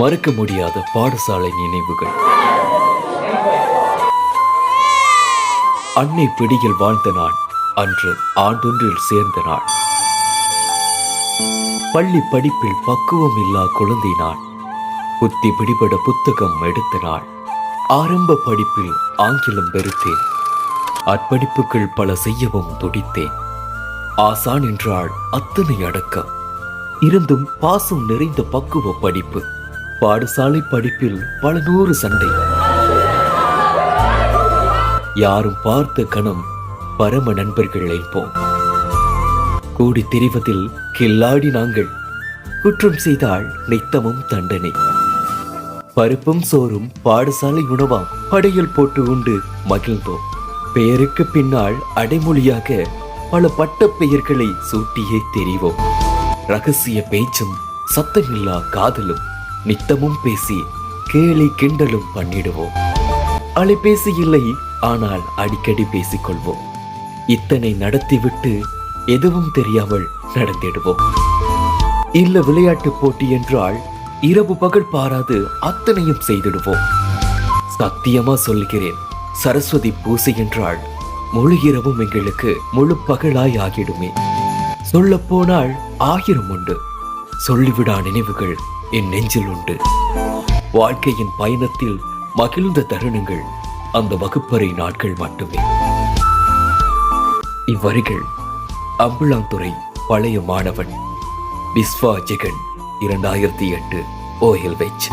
மறக்க முடியாத பாடசாலை நினைவுகள். அன்னை பிடியில் வாழ்ந்த நாள் அன்று ஆண்டொன்றில் சேர்ந்த நாள். பள்ளி படிப்பில் பக்குவம் இல்லா குழந்தை நாள். புத்தி பிடிபட புத்தகம் எடுத்த நாள். ஆரம்ப படிப்பில் ஆங்கிலம் வெறுத்தேன். அற்படிப்புகள் பல செய்யவும் துடித்தேன். ஆசான் என்றால் அத்தனை அடக்கம் இருந்தும் பாசம் நிறைந்த பக்குவ படிப்பு. பாடசாலை படிப்பில் பல நூறு சண்டை. யாரும் பார்த்த கணம் பரம நண்பர்கள் என்போம். கூடி திரிவதில் கில்லாடி நாங்கள். குற்றம் செய்தால் நித்தமும் தண்டனை. பருப்பும் சோறும் பாடசாலை உணவாம் படையில் போட்டு உண்டு மகிழ்ந்தோம். பெயருக்கு பின்னால் அடைமொழியாக பல பட்ட பெயர்களை சூட்டியே தெரிவோம். ரகசிய பேச்சும் சத்தமில்லா காதலும் நித்தமும் பேசி கேலி கிண்டலும் பண்ணிடுவோம். அலைபேசி இல்லை, ஆனால் அடிக்கடி பேசிக்கொள்வோம். இத்தனை நடத்திவிட்டு எதுவும் தெரியாமல் நடந்திடுவோம். இல்ல விளையாட்டு போட்டி என்றால் இரவு பகல் பாராது அத்தனையும் செய்திடுவோம். சத்தியமா சொல்கிறேன், சரஸ்வதி பூசை என்றால் முழு இரவும் எங்களுக்கு முழு பகலாய் ஆகிடுமே. சொல்ல போனால் 1000 உண்டு. சொல்லிவிடா நினைவுகள் என் நெஞ்சில் உண்டு. வாழ்க்கையின் பயணத்தில் மகிழ்ந்த தருணங்கள் அந்த வகுப்பறை நாட்கள் மட்டுமே. இவ்வரிகள் அம்புலாந்துறை பழைய மாணவன் பிஸ்வா ஜெகன் 2008 OLH.